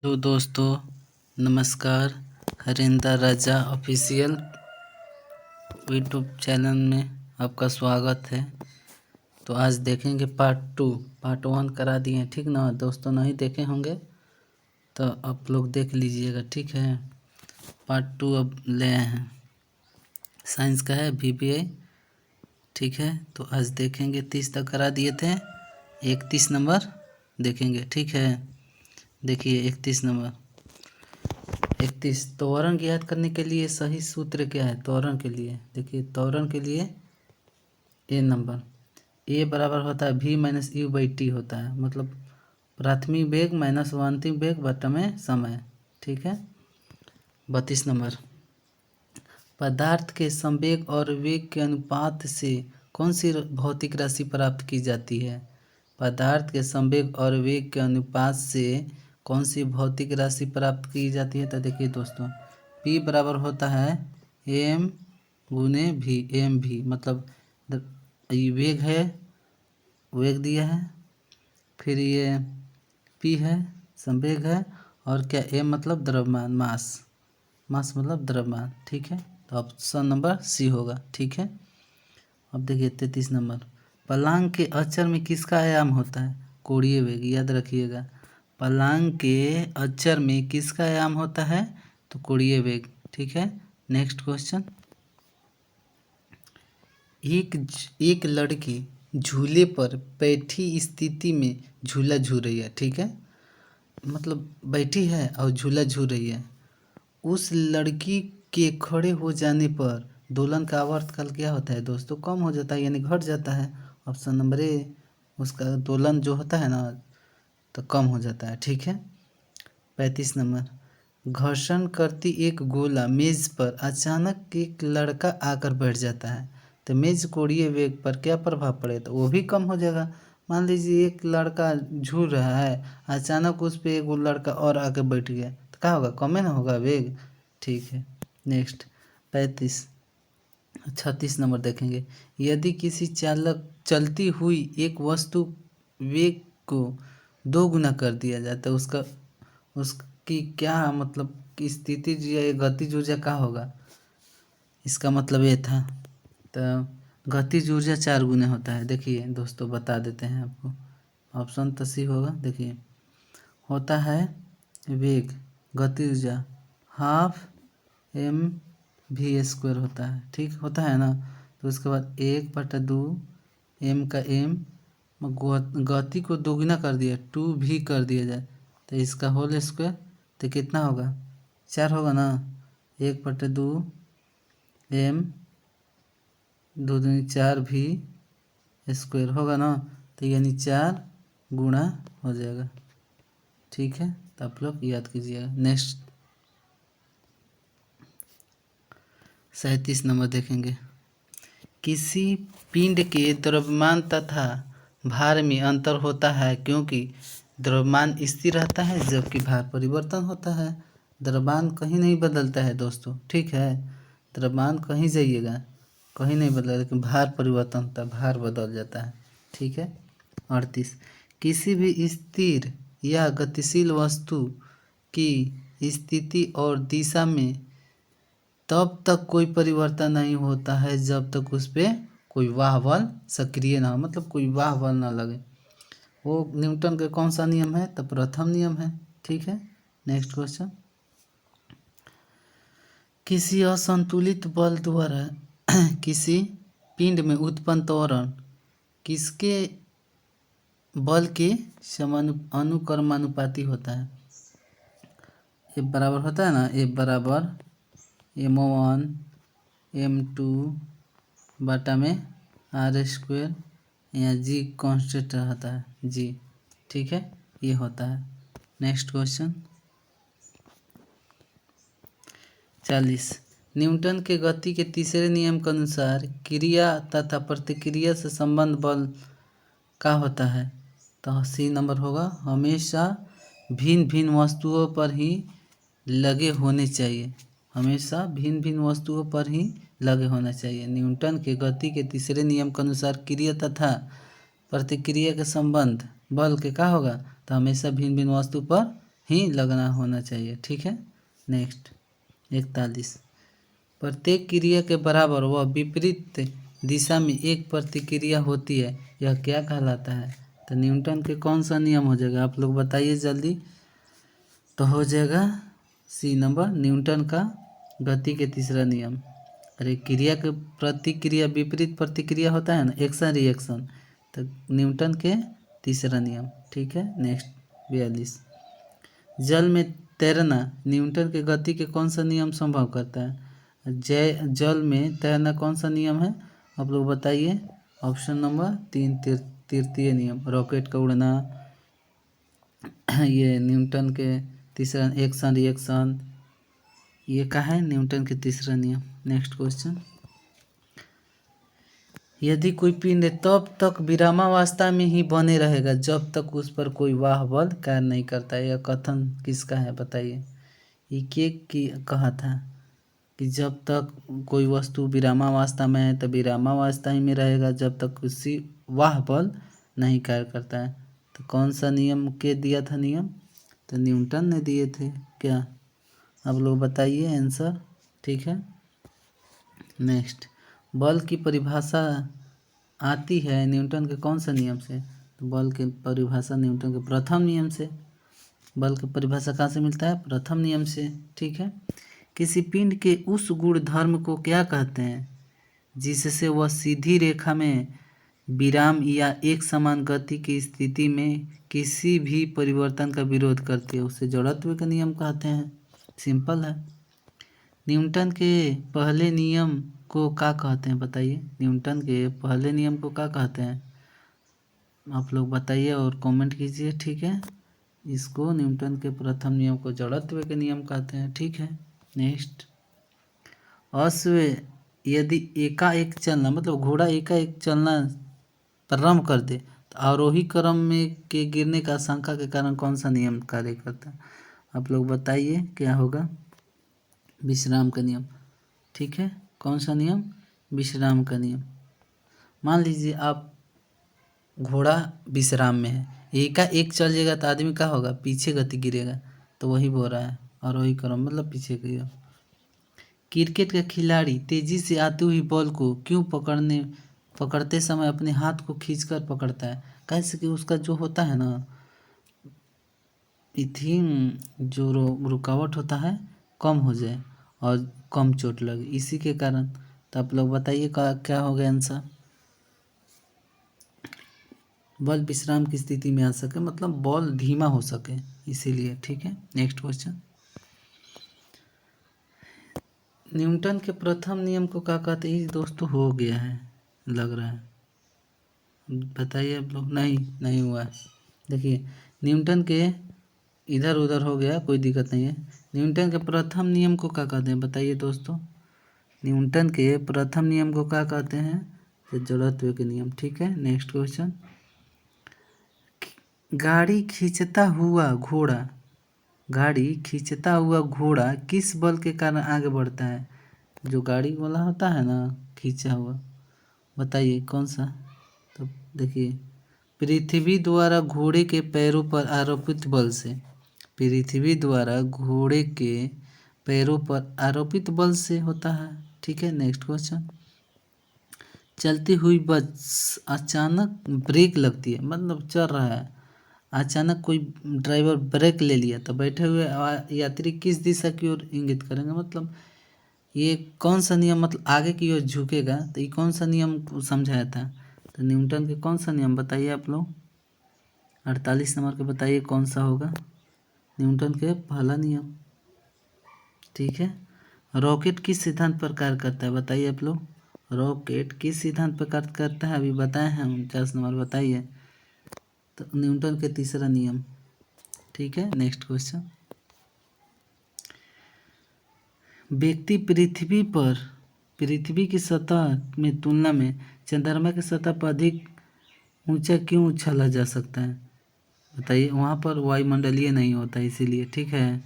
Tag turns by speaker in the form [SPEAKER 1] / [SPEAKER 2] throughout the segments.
[SPEAKER 1] तो दोस्तों नमस्कार। हरिंदर राजा ऑफिशियल यूट्यूब चैनल में आपका स्वागत है। तो आज देखेंगे पार्ट 1 करा दिए हैं, ठीक ना दोस्तों? नहीं देखे होंगे तो आप लोग देख लीजिएगा, ठीक है। पार्ट 2 अब ले आए हैं, साइंस का है, VBA, ठीक है। तो आज देखेंगे 30 तक करा दिए थे, 31 नंबर देखेंगे, ठीक है। देखिए 31 नंबर 31 त्वरण ज्ञात करने के लिए सही सूत्र क्या है? त्वरण के लिए देखिए, त्वरण के लिए ए नंबर ए बराबर होता है V-U/T होता है, मतलब प्राथमिक वेग माइनस अंतिम वेग बटा में समय, ठीक है। 32 नंबर पदार्थ के संवेग और वेग के अनुपात से कौन सी भौतिक राशि प्राप्त की जाती है? पदार्थ के संवेग और वेग के अनुपात से कौन सी भौतिक राशि प्राप्त की जाती है? तो देखिए दोस्तों, P बराबर होता है m गुने v, एम भी मतलब ये वेग है, वेग दिया है, फिर ये P है संवेग है, और क्या m मतलब द्रव्यमान, मास मतलब द्रव्यमान, ठीक है। तो ऑप्शन नंबर सी होगा, ठीक है। अब देखिए 33 नंबर पलांग के अक्षर में किसका आयाम होता है? कोणीय वेग, याद रखिएगा। पलांग के अक्षर में किसका आयाम होता है? तो कोणीय वेग, ठीक है। नेक्स्ट क्वेश्चन, एक लड़की झूले पर बैठी स्थिति में झूला झूल रही है, ठीक है। मतलब बैठी है और झूला झूल रही है। उस लड़की के खड़े हो जाने पर दोलन का आवर्तकाल क्या होता है दोस्तों? कम हो जाता है, यानी घट जाता है। ऑप्शन नंबर ए, उसका दोलन जो होता है ना तो कम हो जाता है, ठीक है। 35 नंबर घर्षण करती एक गोला मेज पर अचानक एक लड़का आकर बैठ जाता है, तो मेज कोणीय वेग पर क्या प्रभाव पड़ेगा? तो वो भी कम हो जाएगा। मान लीजिए एक लड़का झूल रहा है, अचानक उस पर एक लड़का और आके बैठ गया, तो क्या होगा? कम ही ना होगा वेग, ठीक है। नेक्स्ट 36 नंबर देखेंगे, यदि किसी चलती हुई एक वस्तु वेग को 2 गुना कर दिया जाए तो उसकी क्या मतलब कि स्थितिज या गतिज ऊर्जा क्या होगा? इसका मतलब ये था। तो गतिज ऊर्जा 4 गुने होता है। देखिए दोस्तों बता देते हैं आपको, ऑप्शन तो सी होगा। देखिए होता है वेग गति ऊर्जा हाफ mv² होता है, ठीक होता है ना। तो उसके बाद 1/2 m का m, गति को दोगुना कर दिया 2v कर दिया जाए तो इसका होल स्क्वायर, तो कितना होगा? 4 होगा ना। 1/2 m 2 दूनी 4v² होगा ना, तो यानी 4 गुणा हो जाएगा, ठीक है। तो आप लोग याद कीजिएगा। नेक्स्ट 37 नंबर देखेंगे, किसी पिंड के द्रव्यमान तथा भार में अंतर होता है क्योंकि द्रव्यमान स्थिर रहता है जबकि भार परिवर्तन होता है। द्रव्यमान कहीं नहीं बदलता है दोस्तों, ठीक है। द्रव्यमान कहीं जाइएगा कहीं नहीं बदला, लेकिन भार परिवर्तन होता है, भार बदल जाता है, ठीक है। 38 किसी भी स्थिर या गतिशील वस्तु की स्थिति और दिशा में तब तक कोई परिवर्तन नहीं होता है जब तक उस पर कोई वाह बल सक्रिय ना हो, मतलब कोई वाह बल ना लगे। वो न्यूटन का कौन सा नियम है? तो प्रथम नियम है, ठीक है। नेक्स्ट क्वेश्चन, किसी असंतुलित बल द्वारा किसी पिंड में उत्पन्न त्वरण किसके बल के अनुक्रमानुपाती होता है? ये बराबर होता है ना, ये बराबर m1 m2 बटा में r², या g कांस्टेंट रहता है g, ठीक है, ये होता है। नेक्स्ट क्वेश्चन 40 न्यूटन के गति के तीसरे नियम के अनुसार क्रिया तथा प्रतिक्रिया से संबंध बल का होता है? तो सी नंबर होगा, हमेशा भिन्न भिन्न वस्तुओं पर ही लगे होने चाहिए, हमेशा भिन्न भिन्न वस्तुओं पर ही लगे होना चाहिए। न्यूटन के गति के तीसरे नियम के अनुसार क्रिया तथा प्रतिक्रिया के संबंध बल के क्या होगा? तो हमेशा भिन्न भिन्न वस्तु पर ही लगना होना चाहिए। ठीक है। नेक्स्ट 41, प्रत्येक क्रिया के बराबर व विपरीत दिशा में एक प्रतिक्रिया होती है, यह क्या कहलाता है? तो न्यूटन के कौन सा नियम हो जाएगा, आप लोग बताइए जल्दी। तो हो जाएगा सी नंबर, न्यूटन का गति के तीसरा नियम। अरे क्रिया के प्रतिक्रिया विपरीत प्रतिक्रिया होता है ना, एक्शन रिएक्शन, तो न्यूटन के तीसरा नियम। ठीक है। नेक्स्ट 42, जल में तैरना न्यूटन के गति के कौन सा नियम संभव करता है? जल में तैरना कौन सा नियम है, आप लोग बताइए। ऑप्शन नंबर 3, तृतीय नियम, रॉकेट का उड़ना, ये न्यूटन के तीसरा एक्शन रिएक्शन, ये क्या है, न्यूटन के तीसरा नियम। नेक्स्ट क्वेश्चन, यदि कोई पिंड तब तक विरामावस्था में ही बने रहेगा जब तक उस पर कोई वाह बल कार्य नहीं करता। यह कथन किसका है बताइए। ये की कहा था कि जब तक कोई वस्तु विरामावस्था में है तो विरामावस्था ही में रहेगा जब तक उसी वाह बल नहीं कार्य करता है। तो कौन सा नियम के दिया था नियम? तो न्यूटन ने दिए थे क्या, आप लोग बताइए आंसर। ठीक है। नेक्स्ट, बल की परिभाषा आती है न्यूटन के कौन सा नियम से? तो बल की परिभाषा न्यूटन के प्रथम नियम से। बल की परिभाषा कहाँ से मिलता है? प्रथम नियम से। ठीक है। किसी पिंड के उस गुण धर्म को क्या कहते हैं जिससे वह सीधी रेखा में विराम या एक समान गति की स्थिति में किसी भी परिवर्तन का विरोध करती है? उसे जड़त्व का नियम कहते हैं। सिंपल है। न्यूटन के पहले नियम को क्या कहते हैं बताइए। न्यूटन के पहले नियम को क्या कहते हैं, आप लोग बताइए और कमेंट कीजिए। ठीक है। इसको न्यूटन के प्रथम नियम को जड़त्व के नियम कहते हैं। ठीक है। नेक्स्ट, अश्व यदि एकाएक चलना, मतलब घोड़ा एकाएक चलना प्रारंभ कर दे तो आरोही क्रम में के गिरने का आशंका के कारण कौन सा नियम कार्य करता है? आप लोग बताइए क्या होगा। विश्राम का नियम। ठीक है। कौन सा नियम? विश्राम का नियम। मान लीजिए आप घोड़ा विश्राम में है, एक चल जाएगा तो आदमी क्या होगा, पीछे गति गिरेगा, तो वही बोल रहा है आरोही क्रम मतलब पीछे गिरेगा। क्रिकेट का खिलाड़ी तेजी से आती हुई बॉल को क्यों पकड़ते समय अपने हाथ को खींचकर पकड़ता है? कैसे कि उसका जो होता है ना इथिंग जो रुकावट होता है कम हो जाए और कम चोट लगे, इसी के कारण। तो आप लोग बताइए क्या हो गया आंसर। बॉल विश्राम की स्थिति में आ सके, मतलब बॉल धीमा हो सके, इसीलिए। ठीक है। नेक्स्ट क्वेश्चन, न्यूटन के प्रथम नियम को क्या कहते हैं? दोस्तों हो गया है लग रहा है, बताइए आप लोग। नहीं हुआ है। देखिए न्यूटन के इधर उधर हो गया, कोई दिक्कत नहीं है। न्यूटन के प्रथम नियम को क्या कहते हैं बताइए दोस्तों। न्यूटन के प्रथम नियम को क्या कहते हैं? तो जड़त्व के नियम। ठीक है। नेक्स्ट क्वेश्चन, गाड़ी खींचता हुआ घोड़ा किस बल के कारण आगे बढ़ता है? जो गाड़ी वाला होता है ना खींचा हुआ, बताइए कौन सा। तो देखिए, पृथ्वी द्वारा घोड़े के पैरों पर आरोपित बल से, पृथ्वी द्वारा घोड़े के पैरों पर आरोपित बल से होता है। ठीक है। नेक्स्ट क्वेश्चन, चलती हुई बस अचानक ब्रेक लगती है, मतलब चल रहा है, अचानक कोई ड्राइवर ब्रेक ले लिया तो बैठे हुए यात्री किस दिशा की ओर इंगित करेंगे, मतलब ये कौन सा नियम, मतलब आगे की ओर झुकेगा, तो ये कौन सा नियम समझाया था? तो न्यूटन के कौन सा नियम बताइए आप लोग। 48 नंबर के बताइए कौन सा होगा। न्यूटन के पहला नियम। ठीक है। रॉकेट किस सिद्धांत पर कार्य करता है बताइए आप लोग। रॉकेट किस सिद्धांत पर कार्य करता है अभी बताए हैं 49 नंबर, बताइए। तो न्यूटन के तीसरा नियम। ठीक है। नेक्स्ट क्वेश्चन, व्यक्ति पृथ्वी की सतह में तुलना में चंद्रमा की सतह पर अधिक ऊंचा क्यों उछाला जा सकता है बताइए। वहाँ पर वायुमंडलीय नहीं होता इसीलिए। ठीक है।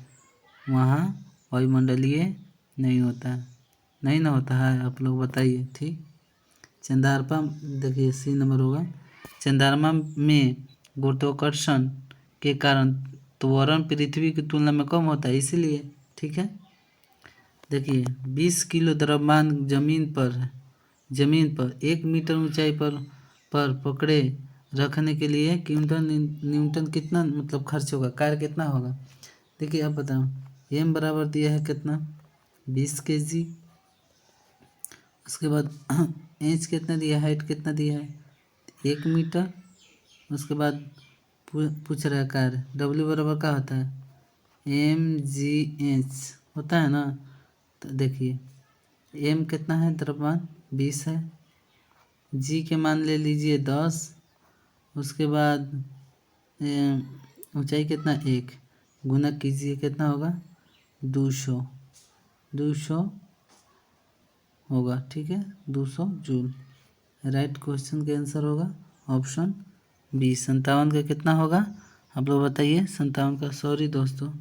[SPEAKER 1] वहाँ वायुमंडलीय नहीं होता, नहीं ना होता है, आप लोग बताइए। ठीक। चंद्रमा, देखिए सी नंबर होगा, चंद्रमा में गुरुत्वाकर्षण के कारण त्वरण पृथ्वी की तुलना में कम होता है, इसीलिए। ठीक है, देखिए 20 किलो द्रव्यमान जमीन पर 1 मीटर ऊंचाई पर पकड़े रखने के लिए न्यूटन कितना मतलब खर्च होगा, कार्य कितना होगा। देखिए अब बताओ, एम बराबर दिया है कितना 20 kg। उसके बाद एच कितना दिया है, हाइट कितना दिया है 1 मीटर। उसके बाद पूछ रहा है कार्य, डब्ल्यू बराबर क्या होता है mgh होता है ना। तो देखिए एम कितना है, द्रव्यमान 20 है, जी के मान ले लीजिए 10। उसके बाद ऊंचाई कितना 1, गुना कीजिए कितना होगा 200 होगा। ठीक है, 200 जूल। राइट क्वेश्चन का आंसर होगा ऑप्शन बी। 57 का कितना होगा आप लोग बताइए, 57 का। सॉरी दोस्तों,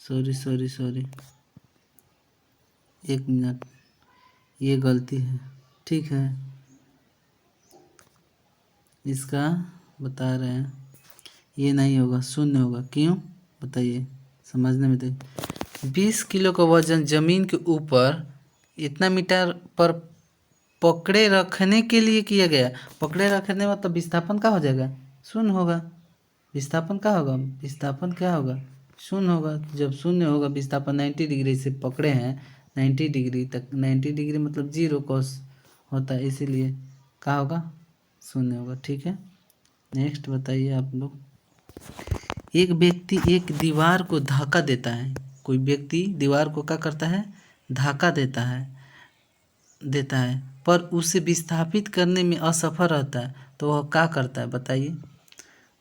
[SPEAKER 1] सॉरी 1 मिनट, ये गलती है। ठीक है, इसका बता रहे हैं, ये नहीं होगा, 0 होगा। क्यों बताइए, समझने में। तो 20 किलो का वजन जमीन के ऊपर इतना मीटर पर पकड़े रखने के लिए किया गया। पकड़े रखने मतलब विस्थापन क्या हो जाएगा, 0 होगा। विस्थापन क्या होगा, विस्थापन क्या होगा 0 होगा। जब 0 होगा, विस्थापन 90 डिग्री से पकड़े हैं 90 डिग्री तक, 90 डिग्री मतलब 0 कॉस होता है, इसीलिए क्या होगा 0 होगा। ठीक है, नेक्स्ट बताइए आप लोग। एक व्यक्ति एक दीवार को धक्का देता है, कोई व्यक्ति दीवार को क्या करता है, धक्का देता है पर उसे विस्थापित करने में असफल रहता है, तो वह क्या करता है बताइए।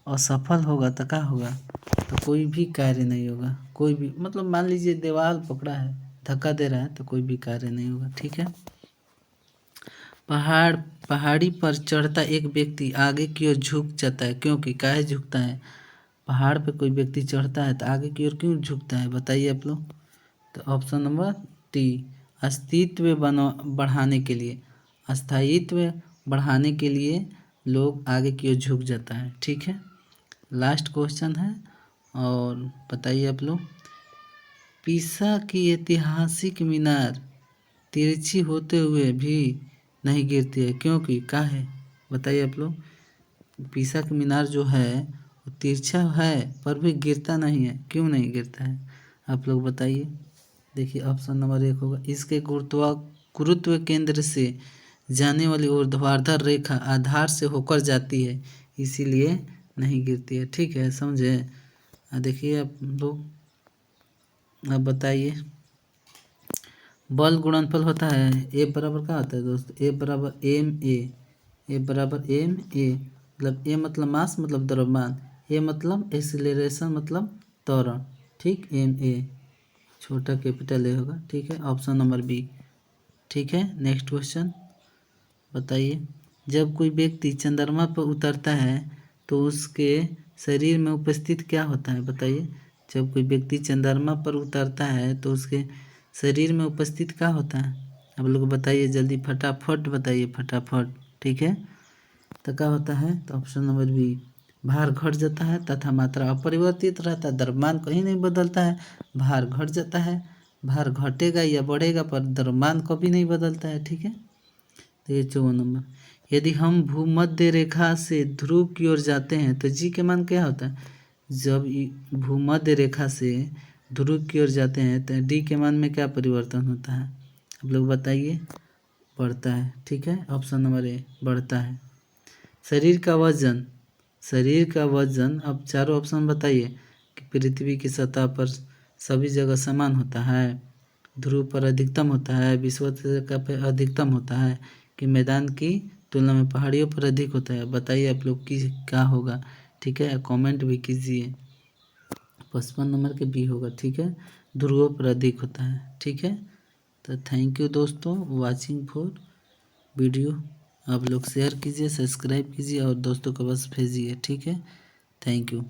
[SPEAKER 1] असफल होगा तो क्या होगा, तो कोई भी कार्य नहीं होगा, कोई भी मतलब मान लीजिए दीवार पकड़ा है, धक्का दे रहा है, तो कोई भी कार्य नहीं होगा। ठीक है, पहाड़ी पर चढ़ता एक व्यक्ति आगे की ओर झुक जाता है, क्योंकि काहे झुकता है, पहाड़ पे कोई व्यक्ति चढ़ता है तो आगे की ओर क्यों झुकता है बताइए आप लोग। तो ऑप्शन नंबर डी, अस्तित्व बढ़ाने के लिए, अस्थायित्व बढ़ाने के लिए लोग आगे की ओर झुक जाता है। ठीक है, लास्ट क्वेश्चन है और बताइए आप लोग। पीसा की ऐतिहासिक मीनार तिरछी होते हुए भी नहीं गिरती है, क्योंकि क्या है बताइए आप लोग। पीसा की मीनार जो है वो तिरछा है पर भी गिरता नहीं है, क्यों नहीं गिरता है आप लोग बताइए। देखिए ऑप्शन नंबर 1 होगा, इसके गुरुत्व केंद्र से जाने वाली ऊर्ध्वाधर रेखा आधार से होकर जाती है, इसीलिए नहीं गिरती है। ठीक है, समझे। देखिए आप लोग, अब बताइए। बल गुणनफल होता है ए बराबर क्या होता है दोस्त, ए बराबर एम ए, मतलब ए मतलब मास मतलब द्रव्यमान, ए मतलब एक्सीलरेशन मतलब त्वरण। ठीक, एम ए छोटा कैपिटल ए होगा। ठीक है, ऑप्शन नंबर बी। ठीक है, नेक्स्ट क्वेश्चन बताइए। जब कोई व्यक्ति चंद्रमा पर उतरता है तो उसके शरीर में उपस्थित क्या होता है बताइए। जब कोई व्यक्ति चंद्रमा पर उतरता है तो उसके शरीर में उपस्थित क्या होता है आप लोग बताइए, जल्दी फटाफट बताइए, फटाफट। ठीक है, तो क्या होता है, तो ऑप्शन नंबर बी, भार घट जाता है तथा मात्रा अपरिवर्तित रहता है, द्रव्यमान कहीं नहीं बदलता है, भार घट जाता है, भार घटेगा या बढ़ेगा पर द्रव्यमान कभी नहीं बदलता है। ठीक है, तो ये 54 नंबर। यदि हम भूमध्य रेखा से ध्रुव की ओर जाते हैं तो जी के मान क्या होता है, जब भूमध्य रेखा से ध्रुव की ओर जाते हैं तो डी के मान में क्या परिवर्तन होता है आप लोग बताइए, बढ़ता है। ठीक है, ऑप्शन नंबर ए बढ़ता है। शरीर का वजन अब चारों ऑप्शन बताइए कि पृथ्वी की सतह पर सभी जगह समान होता है, ध्रुव पर अधिकतम होता है, विषुवत पर अधिकतम होता है, कि मैदान की तुलना में पहाड़ियों पर अधिक होता है। बताइए आप लोग की क्या होगा। ठीक है, कमेंट भी कीजिए। 55 नंबर के बी होगा। ठीक है, ध्रुवों पर अधिक होता है। ठीक है, तो थैंक यू दोस्तों वाचिंग फॉर वीडियो। आप लोग शेयर कीजिए, सब्सक्राइब कीजिए और दोस्तों को बस भेजिए। ठीक है, थैंक यू।